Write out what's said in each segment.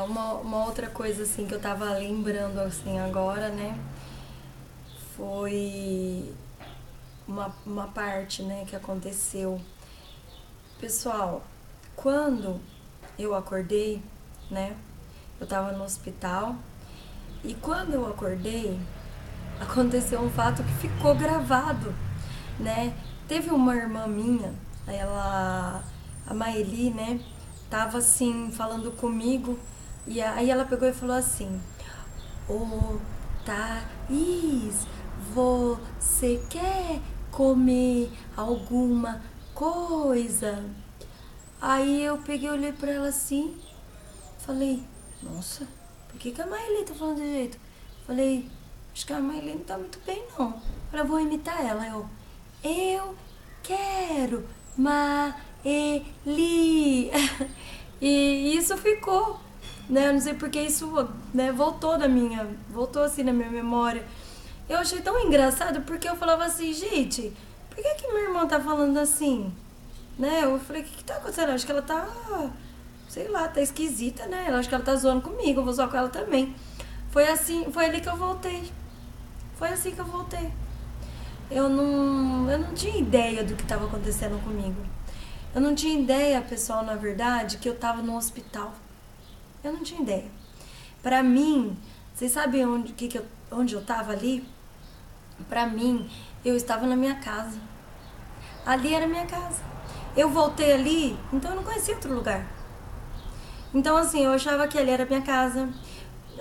Uma outra coisa assim que eu tava lembrando assim agora, né? Foi uma parte, né, que aconteceu. Pessoal, quando eu acordei, né? Eu tava no hospital e quando eu acordei, aconteceu um fato que ficou gravado, né? Teve uma irmã minha, a Maeli, né? Tava assim falando comigo e aí ela pegou e falou assim: Ô, Thaís, você quer comer alguma coisa? Aí eu peguei e olhei pra ela assim, falei, nossa, por que a Maeli tá falando desse jeito? Falei, acho que a Maeli não tá muito bem não. Falei, eu vou imitar ela. Eu quero Maeli. E isso ficou, né? Eu não sei porque isso, né, voltou assim na minha memória. Eu achei tão engraçado porque eu falava assim, gente, por que minha irmã tá falando assim? Né? Eu falei, o que tá acontecendo? Eu acho que ela tá, sei lá, tá esquisita, né? Eu acho que ela tá zoando comigo, eu vou zoar com ela também. Foi assim, foi ali que eu voltei. Foi assim que eu voltei. Eu não tinha ideia do que estava acontecendo comigo. Eu não tinha ideia, pessoal, na verdade, que eu estava no hospital. Eu não tinha ideia. Pra mim, vocês sabem onde eu tava ali? Pra mim, eu estava na minha casa. Ali era minha casa. Eu voltei ali, então eu não conhecia outro lugar. Então, assim, eu achava que ali era minha casa.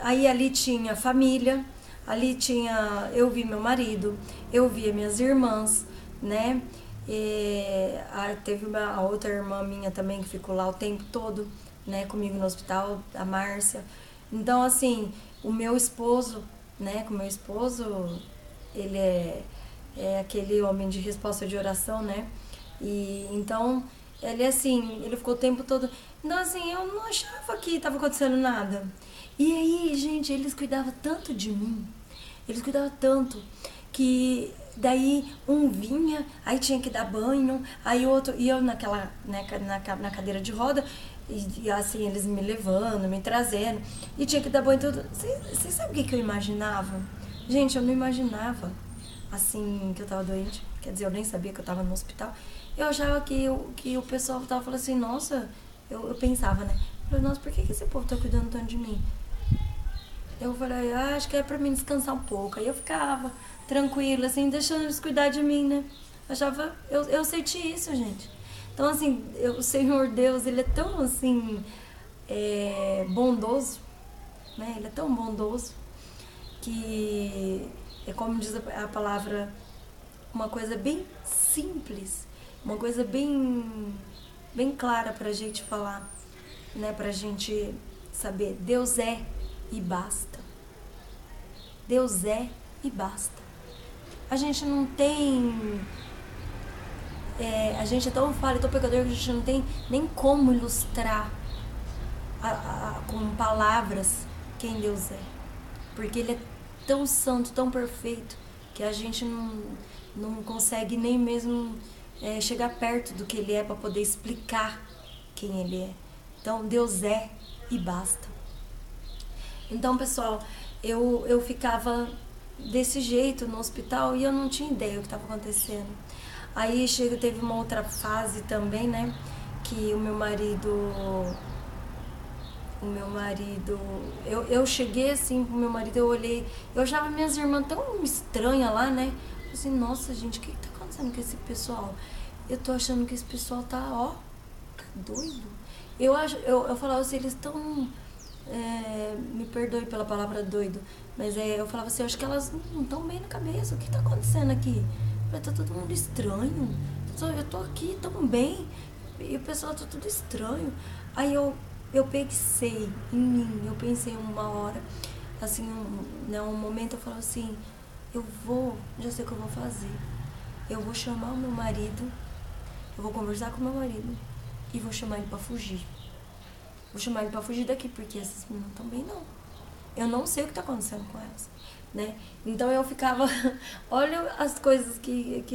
Aí ali tinha família, ali tinha. Eu vi meu marido, eu via minhas irmãs, né? Teve a outra irmã minha também que ficou lá o tempo todo, né, comigo no hospital, a Márcia. Então, assim, o meu esposo, né, com o meu esposo, ele é aquele homem de resposta de oração, né? E então, ele assim, ele ficou o tempo todo. Então, assim, eu não achava que estava acontecendo nada. E aí, gente, eles cuidavam tanto de mim. Eles cuidavam tanto que daí um vinha, aí tinha que dar banho, aí outro, e eu naquela, né, na cadeira de roda, e assim, eles me levando, me trazendo, e tinha que dar banho tudo. Você sabe o que eu imaginava? Gente, eu não imaginava assim que eu tava doente. Quer dizer, eu nem sabia que eu tava no hospital. Eu achava que o pessoal tava falando assim, nossa, eu pensava, né? Eu falei, nossa, por que esse povo tá cuidando tanto de mim? Eu falei, acho que é pra mim descansar um pouco. Aí eu ficava tranquila, assim, deixando eles cuidar de mim, né? Eu senti isso, gente. Então, assim, o Senhor Deus, ele é tão, assim, bondoso, né? Ele é tão bondoso que é como diz a palavra, uma coisa bem simples, uma coisa bem clara pra gente falar, né? Pra gente saber. Deus é e basta. Deus é e basta. A gente não tem. A gente é tão falho, tão pecador que a gente não tem nem como ilustrar com palavras quem Deus é. Porque Ele é tão santo, tão perfeito, que a gente não consegue nem mesmo chegar perto do que Ele é para poder explicar quem Ele é. Então, Deus é e basta. Então, pessoal, eu ficava desse jeito no hospital e eu não tinha ideia do que estava acontecendo. Aí teve uma outra fase também, né? Que eu cheguei assim pro meu marido, eu olhei, eu achava minhas irmãs tão estranhas lá, né? Eu assim, nossa gente, o que tá acontecendo com esse pessoal? Eu tô achando que esse pessoal tá, ó, tá doido. Eu falava assim, eles estão me perdoe pela palavra doido, mas eu falava assim, eu acho que elas não estão bem na cabeça, o que tá acontecendo aqui? Eu falei, tá todo mundo estranho, eu tô aqui tão bem, e o pessoal tá tudo estranho. Aí eu pensei em mim, eu pensei uma hora, assim, um momento eu falava assim, já sei o que eu vou fazer. Eu vou chamar o meu marido, eu vou conversar com o meu marido e vou chamar ele pra fugir. Vou chamar ele pra fugir daqui, porque essas meninas não estão bem, não. Eu não sei o que tá acontecendo com elas, né? Então eu ficava... Olha as coisas que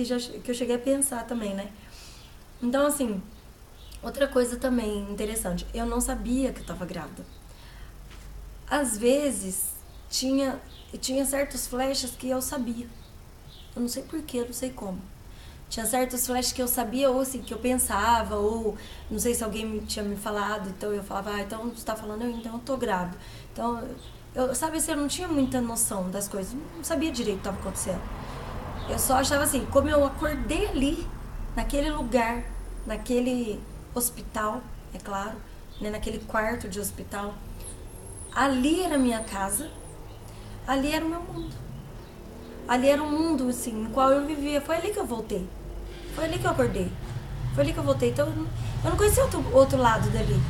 eu cheguei a pensar também, né? Então, assim, outra coisa também interessante. Eu não sabia que eu tava grávida. às vezes tinha certos flashes que eu sabia. Eu não sei porquê, eu não sei como. Tinha certos flashes que eu sabia, ou assim, que eu pensava, ou não sei se alguém tinha me falado, então eu falava, então você tá falando, então eu tô grávida. Então, sabe assim, eu não tinha muita noção das coisas, não sabia direito o que estava acontecendo. Eu só achava assim, como eu acordei ali, naquele lugar, naquele hospital, é claro, né, naquele quarto de hospital, ali era a minha casa, ali era o meu mundo. Ali era um mundo, assim, no qual eu vivia. Foi ali que eu voltei. Foi ali que eu acordei. Foi ali que eu voltei. Então, eu não conhecia outro lado dali.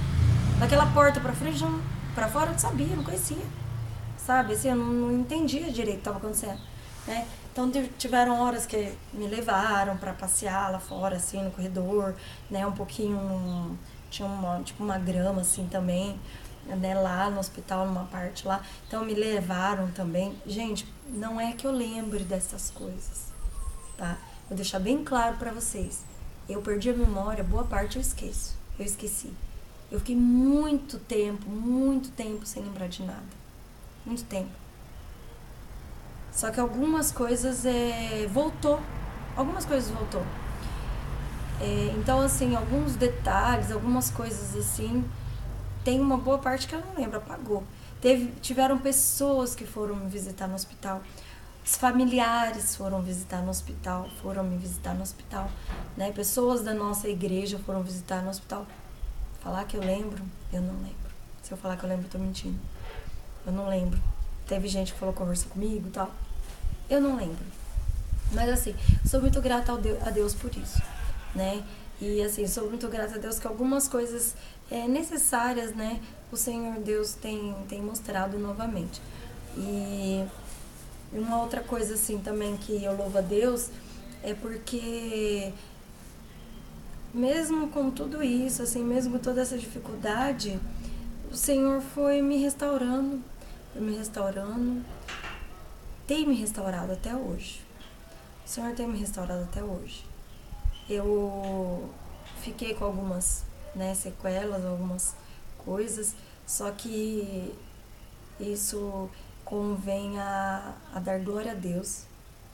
Daquela porta pra frente, pra fora, eu não sabia, eu não conhecia. Sabe, assim, eu não entendia direito o que estava acontecendo, né? Então, tiveram horas que me levaram pra passear lá fora, assim, no corredor, né? Um pouquinho, tinha uma grama, assim, também, né? Lá no hospital, numa parte lá. Então, me levaram também. Gente, não é que eu lembre dessas coisas, tá? Vou deixar bem claro pra vocês. Eu perdi a memória, boa parte eu esqueço. Eu esqueci. Eu fiquei muito tempo sem lembrar de nada. Muito tempo. Só que algumas coisas voltou. Algumas coisas voltou. Então, assim, alguns detalhes, algumas coisas assim, tem uma boa parte que eu não lembro, apagou. Tiveram pessoas que foram me visitar no hospital. Os familiares foram me visitar no hospital, né? Pessoas da nossa igreja foram visitar no hospital. Falar que eu lembro, eu não lembro. Se eu falar que eu lembro, eu tô mentindo. Eu não lembro. Teve gente que falou conversa comigo e tal. Eu não lembro. Mas assim, sou muito grata a Deus por isso, né? E assim, sou muito grata a Deus que algumas coisas necessárias, né? O Senhor Deus tem mostrado novamente. E uma outra coisa assim também que eu louvo a Deus é porque mesmo com tudo isso, assim, mesmo com toda essa dificuldade, o Senhor foi me restaurando, tem me restaurado até hoje. O Senhor tem me restaurado até hoje. Eu fiquei com algumas, né, sequelas, algumas coisas, só que isso convém a dar glória a Deus,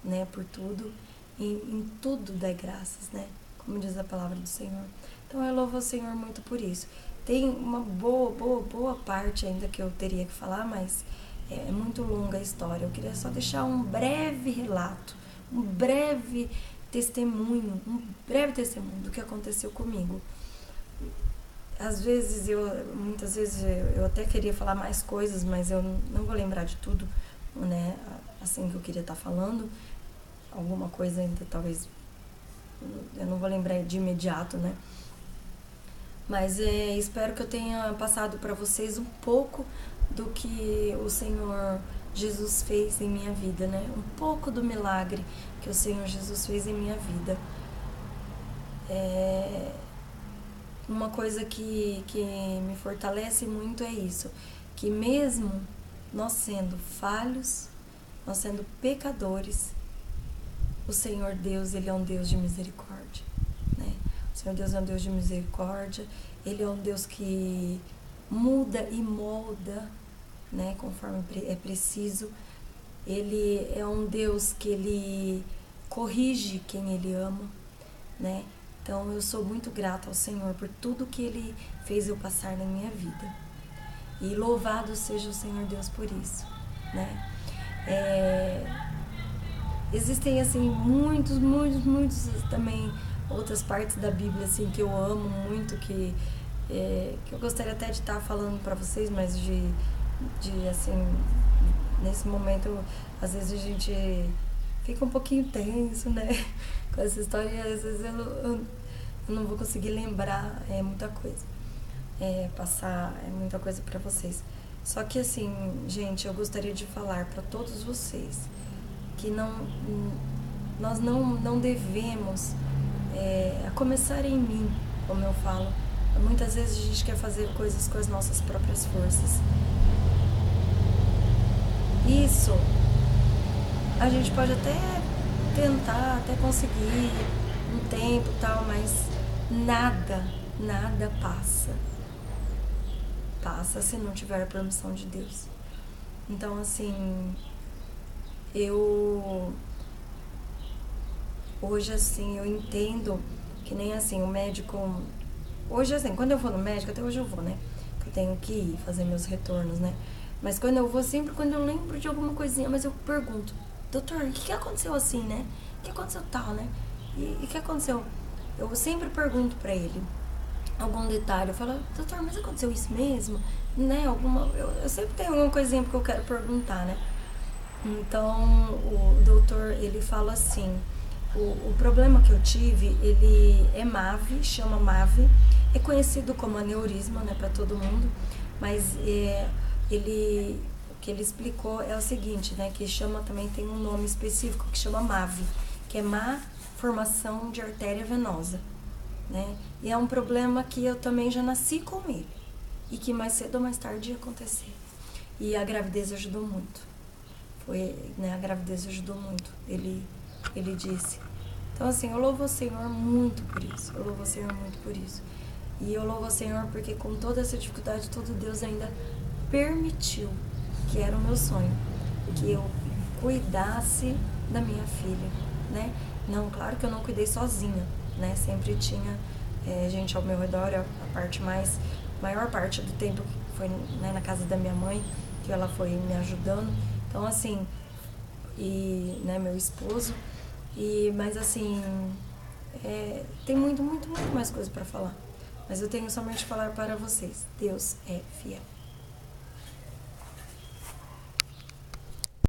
né, por tudo, em tudo dá graças, né, como diz a palavra do Senhor. Então eu louvo o Senhor muito por isso. Tem uma boa parte ainda que eu teria que falar, mas é muito longa a história. Eu queria só deixar um breve relato, um breve testemunho do que aconteceu comigo. Muitas vezes eu até queria falar mais coisas, mas eu não vou lembrar de tudo, né, assim que eu queria estar falando. Alguma coisa ainda talvez eu não vou lembrar de imediato, né? Mas espero que eu tenha passado para vocês um pouco do que o Senhor Jesus fez em minha vida, né? Um pouco do milagre que o Senhor Jesus fez em minha vida. Uma coisa que me fortalece muito é isso, que mesmo nós sendo falhos, nós sendo pecadores, o Senhor Deus, Ele é um Deus de misericórdia, né? O Senhor Deus é um Deus de misericórdia, Ele é um Deus que muda e molda, né, conforme é preciso. Ele é um Deus que Ele corrige quem Ele ama, né? Então eu sou muito grata ao Senhor por tudo que Ele fez eu passar na minha vida. E louvado seja o Senhor Deus por isso, né? Existem assim muitos também outras partes da Bíblia assim que eu amo muito, que eu gostaria até de estar falando para vocês, mas de assim, nesse momento às vezes a gente fica um pouquinho tenso, né, com essa história, e às vezes eu não vou conseguir lembrar muita coisa, passar muita coisa para vocês. Só que assim, gente, eu gostaria de falar para todos vocês que nós não devemos, a começar em mim, como eu falo, muitas vezes a gente quer fazer coisas com as nossas próprias forças. Isso a gente pode até tentar, até conseguir um tempo e tal, mas nada passa. passa se não tiver a permissão de Deus. Então, assim, eu hoje, assim, eu entendo que nem, assim, o médico... Hoje, assim, quando eu vou no médico, até hoje eu vou, né? Que eu tenho que ir fazer meus retornos, né? Mas quando eu vou, sempre quando eu lembro de alguma coisinha, mas eu pergunto, doutor, o que aconteceu assim, né? O que aconteceu tal, né? E o que aconteceu? Eu sempre pergunto pra ele algum detalhe. Eu falo, doutor, mas aconteceu isso mesmo? Né? Eu sempre tenho alguma coisinha que eu quero perguntar, né? Então, o doutor, ele fala assim, o problema que eu tive, ele é MAVE, chama MAVE, é conhecido como aneurisma, né, para todo mundo, mas o que ele explicou é o seguinte, né, que chama também, tem um nome específico que chama MAVE, que é má formação de artéria venosa, né, e é um problema que eu também já nasci com ele, e que mais cedo ou mais tarde ia acontecer, e a gravidez ajudou muito. A gravidez ajudou muito, ele disse. Então, assim, eu louvo ao Senhor muito por isso. Eu louvo ao Senhor muito por isso. E eu louvo ao Senhor porque com toda essa dificuldade, todo Deus ainda permitiu, que era o meu sonho, que eu cuidasse da minha filha, né? Não, claro que eu não cuidei sozinha, né? Sempre tinha gente ao meu redor, maior parte do tempo foi, né, na casa da minha mãe, que ela foi me ajudando. Então, assim, né, meu esposo, mas assim, tem muito mais coisa para falar. Mas eu tenho somente falar para vocês, Deus é fiel.